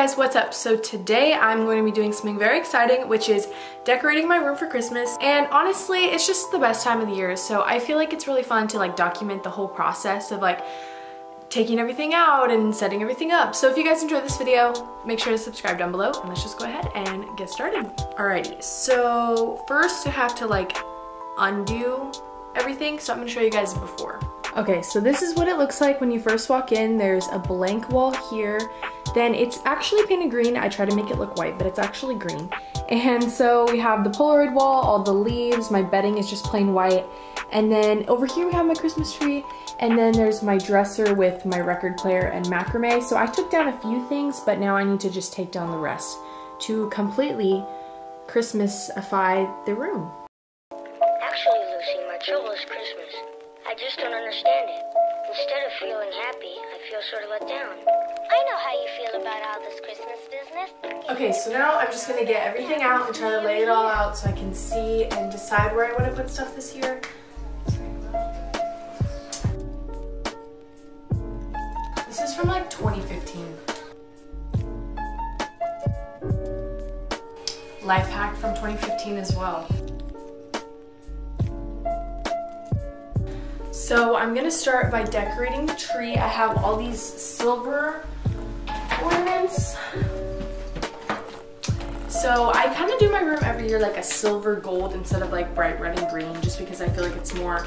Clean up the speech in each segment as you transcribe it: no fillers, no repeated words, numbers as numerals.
guys, what's up? So today I'm going to be doing something very exciting, which is decorating my room for Christmas. And honestly, it's just the best time of the year, so I feel like it's really fun to like document the whole process of like taking everything out and setting everything up. So if you guys enjoyed this video, make sure to subscribe down below and let's just go ahead and get started. Alrighty, so first I have to like undo everything, so I'm gonna show you guys before. Okay, so this is what it looks like when you first walk in. There's a blank wall here. Then it's actually painted green. I try to make it look white, but it's actually green. And so we have the Polaroid wall, all the leaves, my bedding is just plain white. And then over here we have my Christmas tree. And then there's my dresser with my record player and macrame. So I took down a few things, but now I need to just take down the rest to completely Christmasify the room. Actually, Lucy, my trouble is Christmas. I just don't understand it. Instead of feeling happy, I feel sort of let down. I know how you feel about all this Christmas business. Okay, so now I'm just gonna get everything out and try to lay it all out so I can see and decide where I want to put stuff this year. This is from like 2015. Life hack from 2015 as well. So I'm gonna start by decorating the tree. I have all these silver ornaments. So I kind of do my room every year like a silver gold instead of like bright red and green, just because I feel like it's more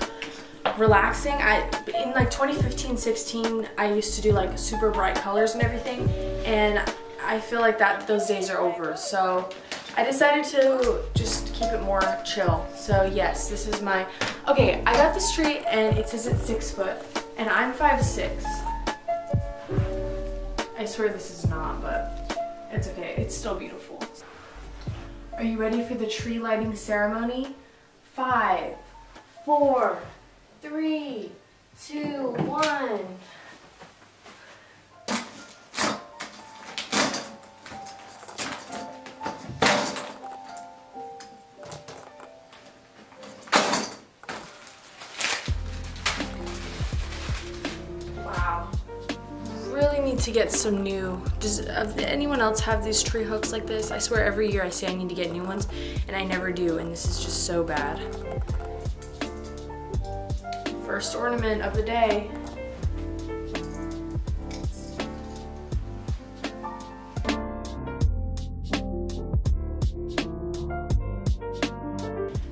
relaxing. In like 2015-16, I used to do like super bright colors and everything, and I feel like those days are over. So I decided to just keep it more chill. So yes, this is my, okay, I got this tree and it says it's 6 foot and I'm 5'6". I swear this is not, but it's okay, it's still beautiful. Are you ready for the tree lighting ceremony? 5, 4, 3, 2, 1. To get some new, does anyone else have these tree hooks like this? I swear every year I say I need to get new ones and I never do, and this is just so bad. First ornament of the day.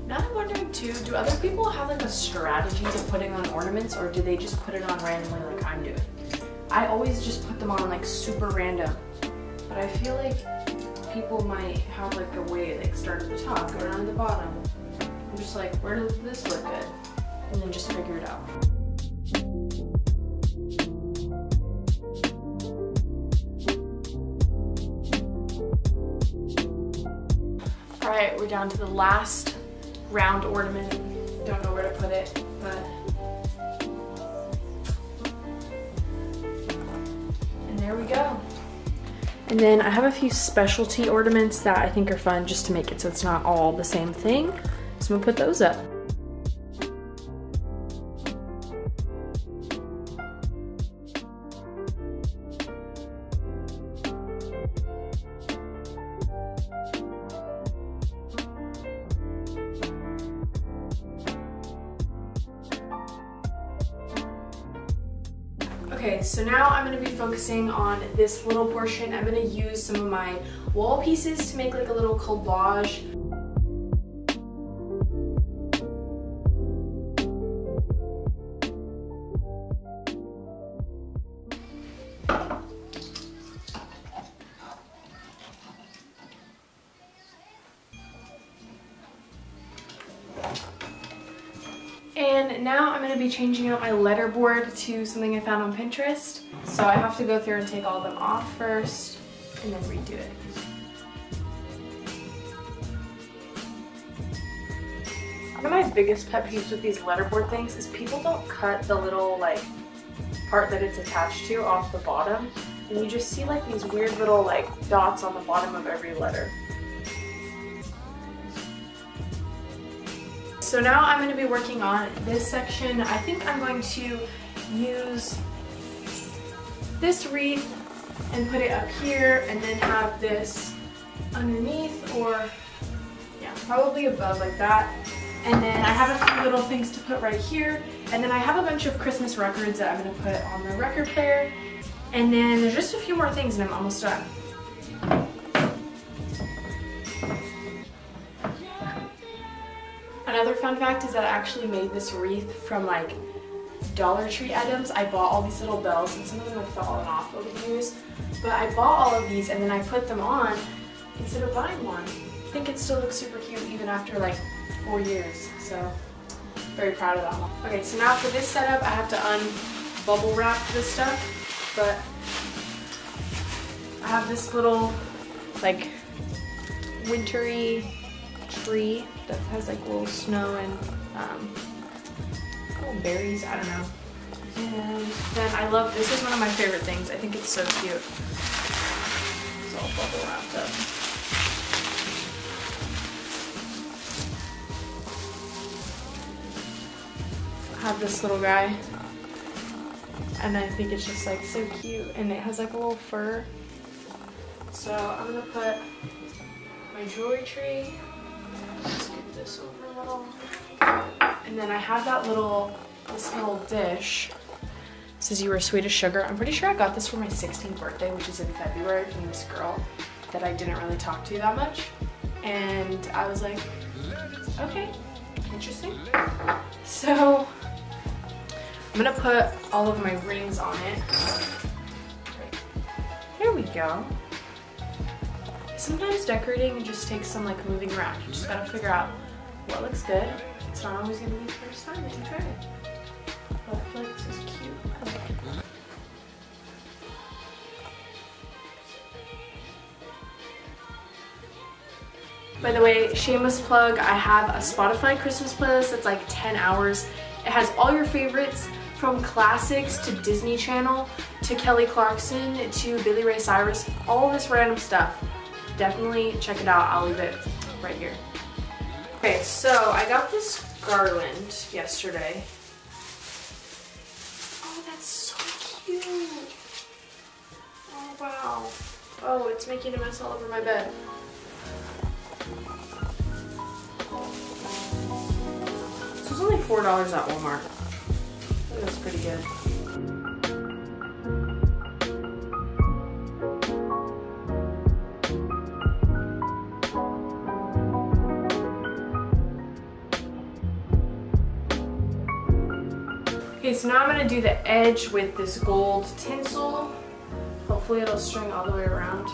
Now I'm wondering too, do other people have like a strategy to putting on ornaments, or do they just put it on randomly like I'm doing? I always just put them on like super random, but I feel like people might have like a way, like start at the top, go down to the bottom. I'm just like, where does this look good? And then just figure it out. All right, we're down to the last round ornament. Don't know where to put it, but there we go. And then I have a few specialty ornaments that I think are fun just to make it so it's not all the same thing. So I'm gonna put those up. Okay, so now I'm going to be focusing on this little portion. I'm going to use some of my wall pieces to make like a little collage. And now I'm going to be changing out my letterboard to something I found on Pinterest. So I have to go through and take all of them off first and then redo it. One of my biggest pet peeves with these letterboard things is people don't cut the little like part that it's attached to off the bottom. And you just see like these weird little like dots on the bottom of every letter. So now I'm going to be working on this section. I think I'm going to use this wreath and put it up here, and then have this underneath, or yeah, probably above like that. And then I have a few little things to put right here. And then I have a bunch of Christmas records that I'm gonna put on the record player. And then there's just a few more things and I'm almost done. Another fun fact is that I actually made this wreath from like Dollar Tree items. I bought all these little bells and some of them have fallen off over the years. But I bought all of these and then I put them on instead of buying one. I think it still looks super cute even after like 4 years. So very proud of that one. Okay, so now for this setup I have to unbubble wrap this stuff. But I have this little like wintry tree that has like little snow and little berries, I don't know. And then I love, this is one of my favorite things. I think it's so cute. It's all bubble wrapped up. I have this little guy and I think it's just like so cute, and it has like a little fur. So I'm gonna put my jewelry tree, scoop this over a little, and then I have that this little dish. It says you were sweet as sugar. I'm pretty sure I got this for my 16th birthday, which is in February, from this girl that I didn't really talk to that much. And I was like, okay, interesting. So I'm gonna put all of my rings on it. There we go. Sometimes decorating just takes some like moving around. You just gotta figure out what looks good. It's not always gonna be the first time that you try it. But I feel like this is cute. I like it. By the way, shameless plug, I have a Spotify Christmas playlist that's like 10 hours. It has all your favorites, from classics to Disney Channel to Kelly Clarkson to Billy Ray Cyrus, all this random stuff. Definitely check it out. I'll leave it right here. Okay, so I got this garland yesterday. Oh, that's so cute. Oh, wow. Oh, it's making a mess all over my bed. This was only $4 at Walmart. I think that's pretty good. Okay, so now I'm going to do the edge with this gold tinsel. Hopefully it'll string all the way around.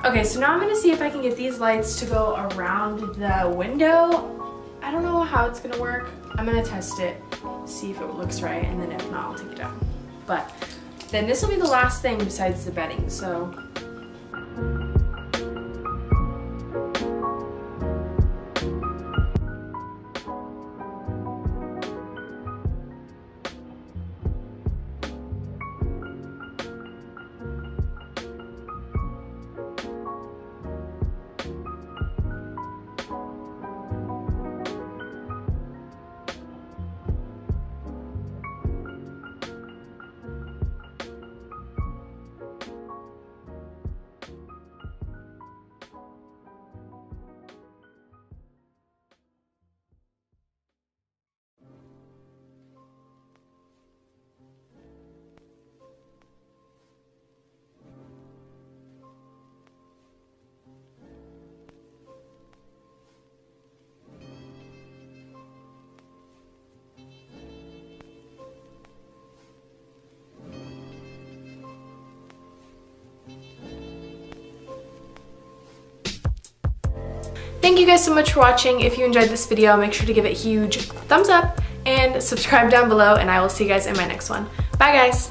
Okay, so now I'm going to see if I can get these lights to go around the window. I don't know how it's going to work. I'm going to test it, see if it looks right, and then if not, I'll take it out. But then this will be the last thing besides the bedding, so. Thank you guys so much for watching. If you enjoyed this video, make sure to give it a huge thumbs up and subscribe down below, and I will see you guys in my next one. Bye guys!